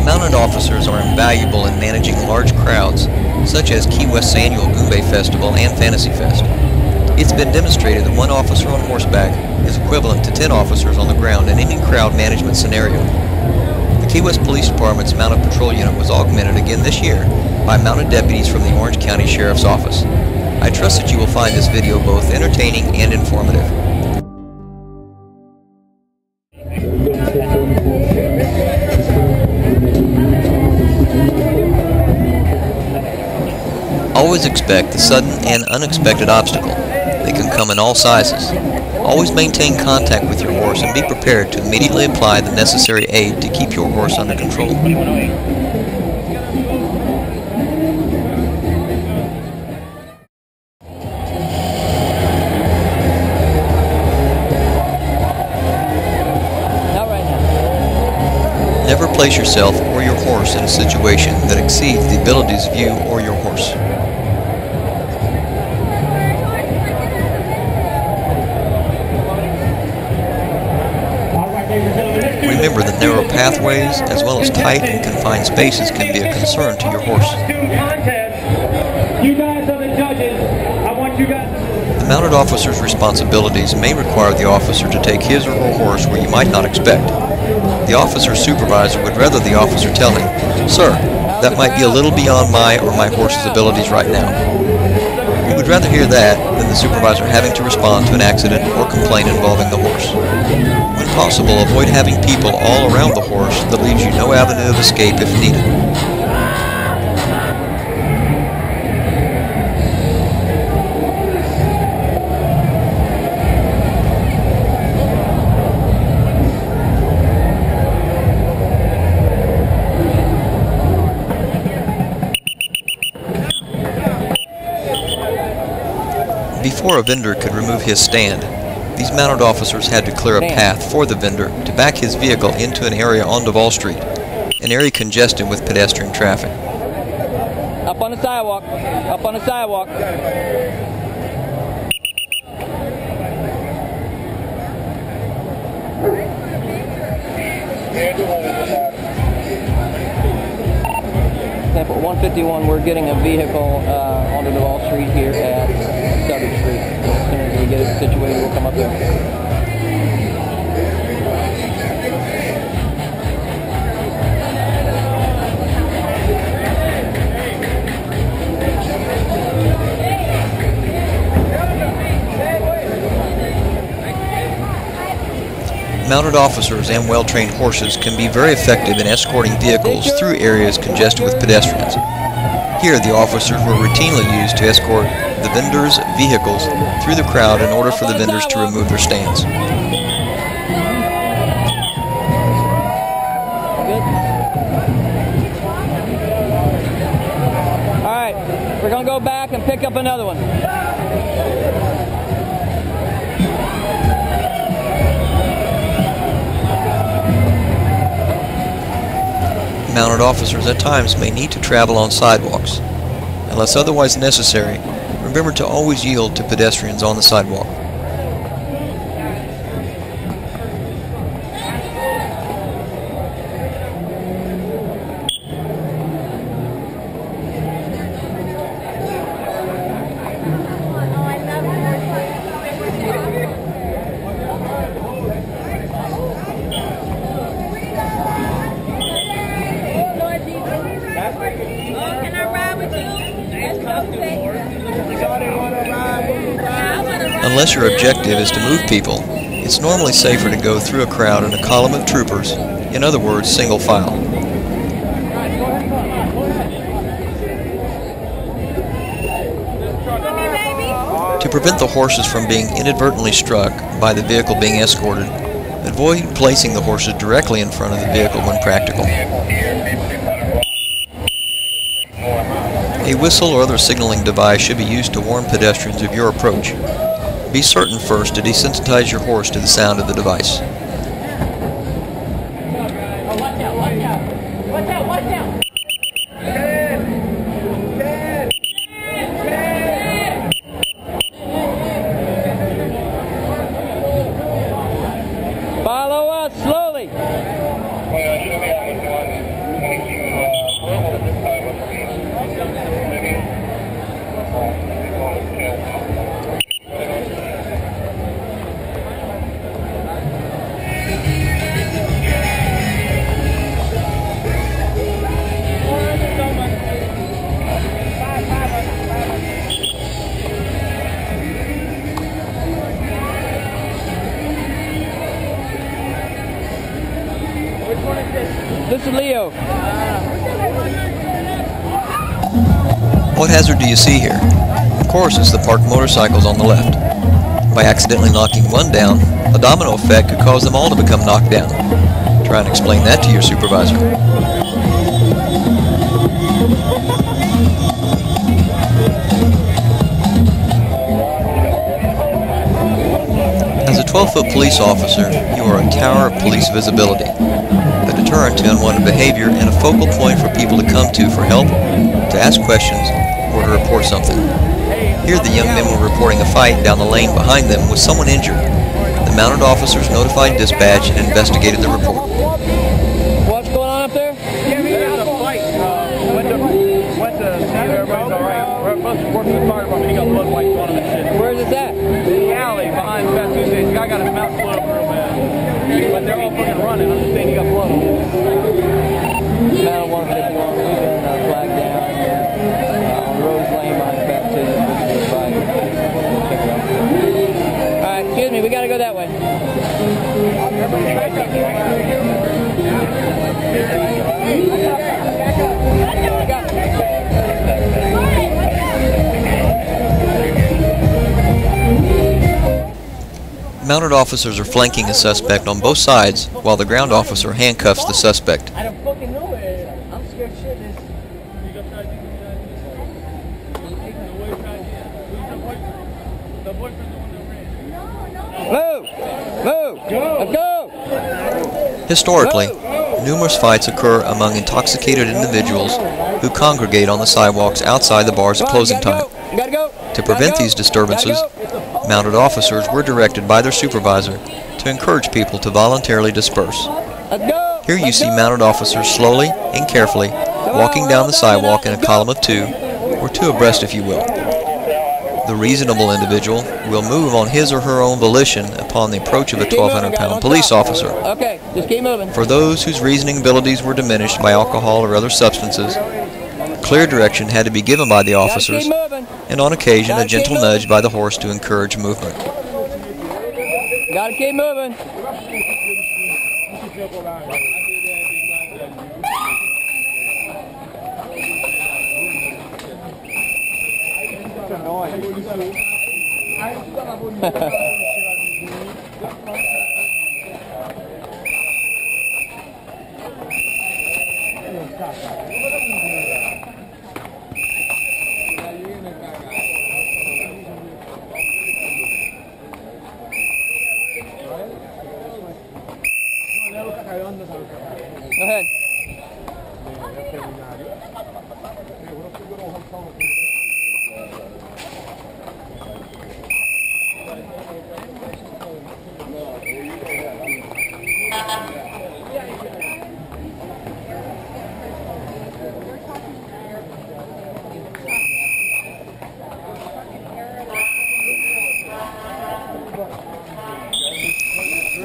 Mounted officers are invaluable in managing large crowds, such as Key West's annual Goombay Festival and Fantasy Fest. It's been demonstrated that one officer on horseback is equivalent to 10 officers on the ground in any crowd management scenario. The Key West Police Department's Mounted Patrol Unit was augmented again this year by mounted deputies from the Orange County Sheriff's Office. I trust that you will find this video both entertaining and informative. Always expect the sudden and unexpected obstacle. They can come in all sizes. Always maintain contact with your horse and be prepared to immediately apply the necessary aid to keep your horse under control. Never place yourself or your horse in a situation that exceeds the abilities of you or your horse. Remember that narrow pathways, as well as tight and confined spaces, can be a concern to your horse. The mounted officer's responsibilities may require the officer to take his or her horse where you might not expect. The officer's supervisor would rather the officer tell him, "Sir, that might be a little beyond my or my horse's abilities right now." He would rather hear that than the supervisor having to respond to an accident or complaint involving the horse. When possible, avoid having people all around the horse that leaves you no avenue of escape if needed. Before a vendor could remove his stand, these mounted officers had to clear a path for the vendor to back his vehicle into an area on Duval Street, an area congested with pedestrian traffic. Up on the sidewalk, up on the sidewalk. Example 151, we're getting a vehicle onto Duval Street here at Southern Street. As soon as we get it situated, we'll come up there. Mounted officers and well-trained horses can be very effective in escorting vehicles through areas congested with pedestrians. Here, the officers were routinely used to escort the vendors' vehicles through the crowd in order for the vendors to remove their stands. All right, we're going to go back and pick up another one. Mounted officers at times may need to travel on sidewalks. Unless otherwise necessary, remember to always yield to pedestrians on the sidewalk. Unless your objective is to move people, it's normally safer to go through a crowd in a column of troopers, in other words, single file. To prevent the horses from being inadvertently struck by the vehicle being escorted, avoid placing the horses directly in front of the vehicle when practical. A whistle or other signaling device should be used to warn pedestrians of your approach. Be certain first to desensitize your horse to the sound of the device. Follow us slowly. This is Leo. What hazard do you see here? Of course, it's the parked motorcycles on the left. By accidentally knocking one down, a domino effect could cause them all to become knocked down. Try and explain that to your supervisor. As a 12-foot police officer, you are a tower of police visibility, a deterrent to unwanted behavior and a focal point for people to come to for help, to ask questions, or to report something. Here the young men were reporting a fight down the lane behind them with someone injured. The mounted officers notified dispatch and investigated the report. What's going on up there? Yeah, we had a fight. Went to see if everybody's all right. We're supposed to work with the fire department. He got blood wipes on him and shit. Where's it at? In the alley behind Fast Food Station. The guy got his mouth split up real bad. But they're all fucking running. I'm just saying he got blood on him. Now 151. We've been flagged down here on Rose Lane behind Fast Food Station. Alright, excuse me, we gotta go that way. Mounted officers are flanking a suspect on both sides while the ground officer handcuffs the suspect. I don't fucking know it. I'm scared shitless. Move! Move! Let's go! Historically, numerous fights occur among intoxicated individuals who congregate on the sidewalks outside the bars at closing time. Gotta go! To prevent these disturbances, mounted officers were directed by their supervisor to encourage people to voluntarily disperse. Let's go! Here you see mounted officers slowly and carefully walking down the sidewalk in a column of two, or two abreast if you will. The reasonable individual will move on his or her own volition upon the approach of a 1,200-pound police officer. Okay, just keep moving. For those whose reasoning abilities were diminished by alcohol or other substances, clear direction had to be given by the officers, and on occasion a gentle nudge by the horse to encourage movement. Gotta keep moving. Go ahead.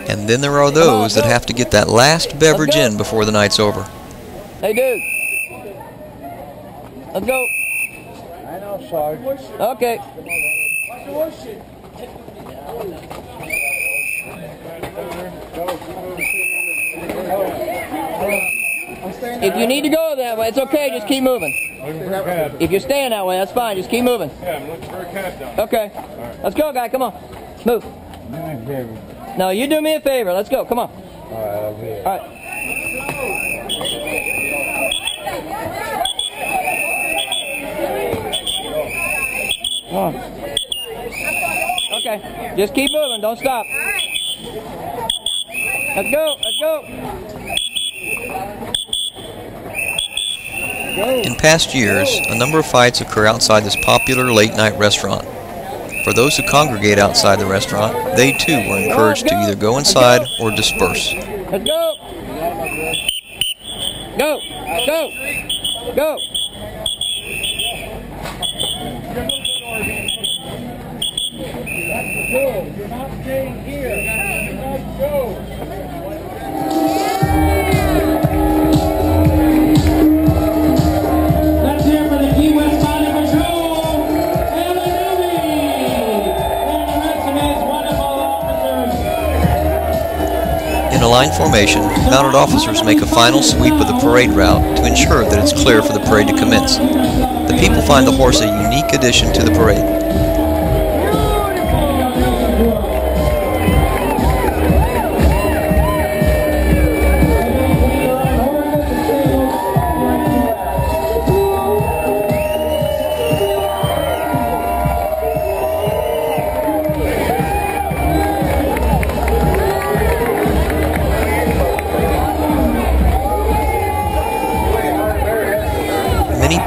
And then there are those that have to get that last beverage in before the night's over. Hey, dude. Let's go. I know, Sarge. Okay. If you need to go that way, it's okay. Just keep moving. If you're staying that way, that's fine. Just keep moving. Yeah, I'm looking for a cab down. Okay. Let's go, guy. Come on. Move. No, you do me a favor. Let's go. Come on. All right. Come on. Okay. Just keep moving. Don't stop. Let's go. Let's go. In past years, a number of fights occur outside this popular late-night restaurant. For those who congregate outside the restaurant, they too were encouraged to either go inside or disperse. Let's go. Go. Go. Go. You're not staying here. Let's go. Let's hear for the Key West Body Patrol and the Navy and the rest of his wonderful officers. In In a line formation, mounted officers make a final sweep of the parade route to ensure that it's clear for the parade to commence. The people find the horse a unique addition to the parade.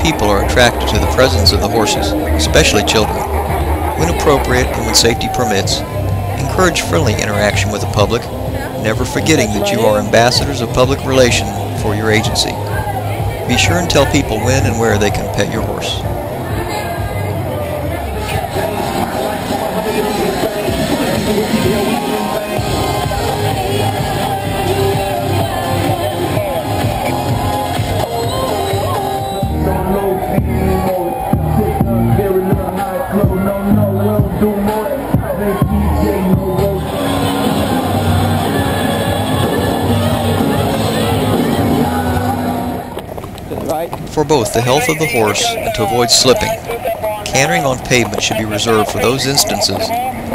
People are attracted to the presence of the horses, especially children. When appropriate and when safety permits, encourage friendly interaction with the public, never forgetting that you are ambassadors of public relation for your agency. Be sure and tell people when and where they can pet your horse. For both the health of the horse and to avoid slipping, cantering on pavement should be reserved for those instances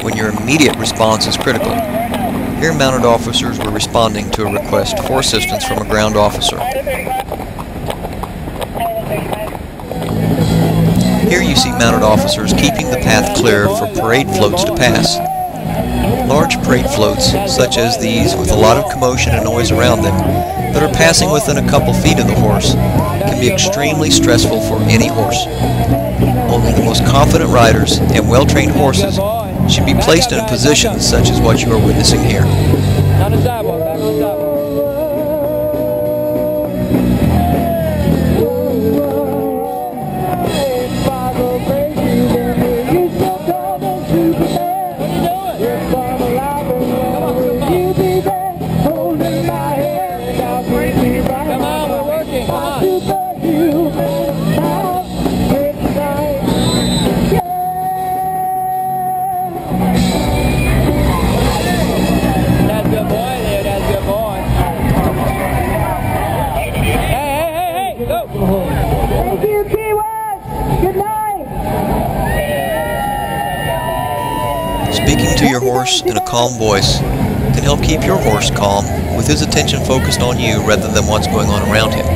when your immediate response is critical. Here mounted officers were responding to a request for assistance from a ground officer. Here you see mounted officers keeping the path clear for parade floats to pass. Large parade floats, such as these with a lot of commotion and noise around them, that are passing within a couple feet of the horse, can be extremely stressful for any horse. Only the most confident riders and well-trained horses should be placed in a position such as what you are witnessing here. On the sidewalk, back on the sidewalk. Speaking to your horse in a calm voice can help keep your horse calm with his attention focused on you rather than what's going on around him.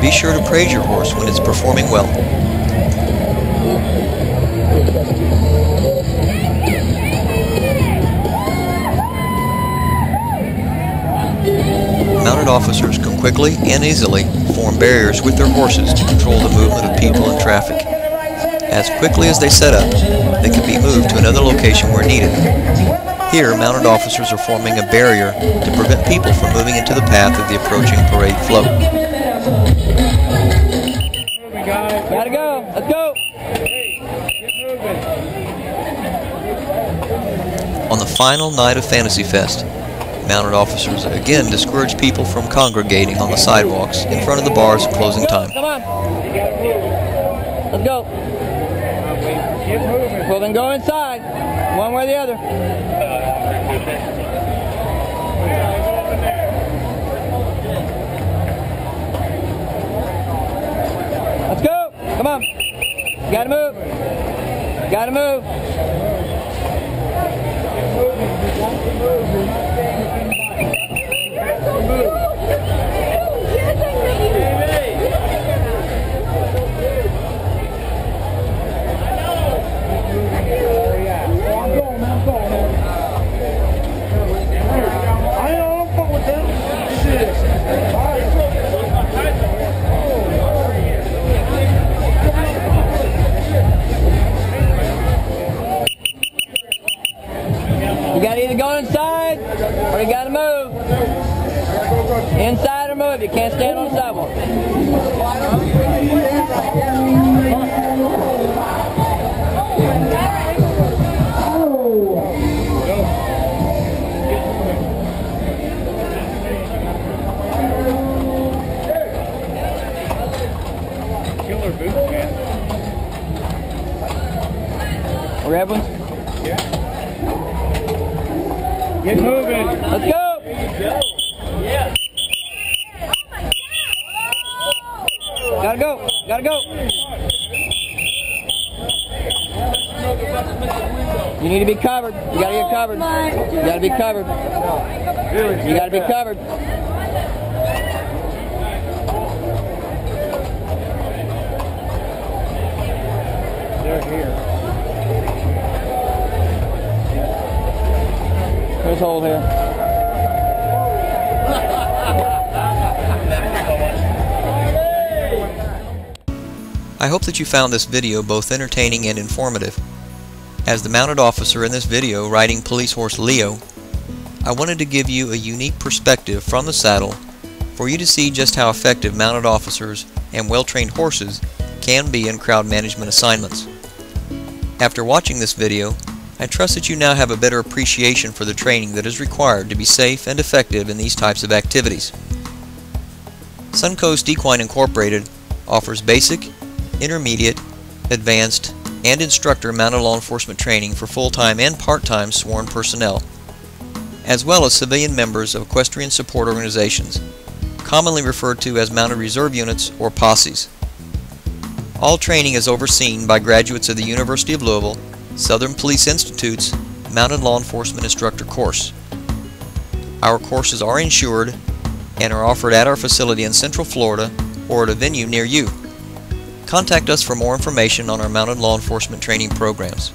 Be sure to praise your horse when it's performing well. Mounted officers can quickly and easily form barriers with their horses to control the movement of people and traffic. As quickly as they set up, they can be moved to another location where needed. Here, mounted officers are forming a barrier to prevent people from moving into the path of the approaching parade float. Gotta go. Let's go. On the final night of Fantasy Fest, mounted officers again discourage people from congregating on the sidewalks in front of the bars at closing time. Come on. Let's go. Well, then go inside, one way or the other. Let's go. Come on. Gotta move. Gotta move. You gotta either go inside or you gotta move. Inside or move. You can't stand on the sidewalk. Grab one? Yeah. Get moving. Let's go! Gotta go. You need to be covered. You gotta get covered. You gotta be covered. You gotta be covered. They're here. There's a hole here. I hope that you found this video both entertaining and informative. As the mounted officer in this video riding police horse Leo, I wanted to give you a unique perspective from the saddle for you to see just how effective mounted officers and well-trained horses can be in crowd management assignments. After watching this video, I trust that you now have a better appreciation for the training that is required to be safe and effective in these types of activities. Suncoast Equine Incorporated offers basic, intermediate, advanced, and instructor mounted law enforcement training for full-time and part-time sworn personnel, as well as civilian members of equestrian support organizations, commonly referred to as mounted reserve units or posses. All training is overseen by graduates of the University of Louisville, Southern Police Institute's Mounted Law Enforcement Instructor course. Our courses are insured and are offered at our facility in Central Florida or at a venue near you. Contact us for more information on our mounted law enforcement training programs.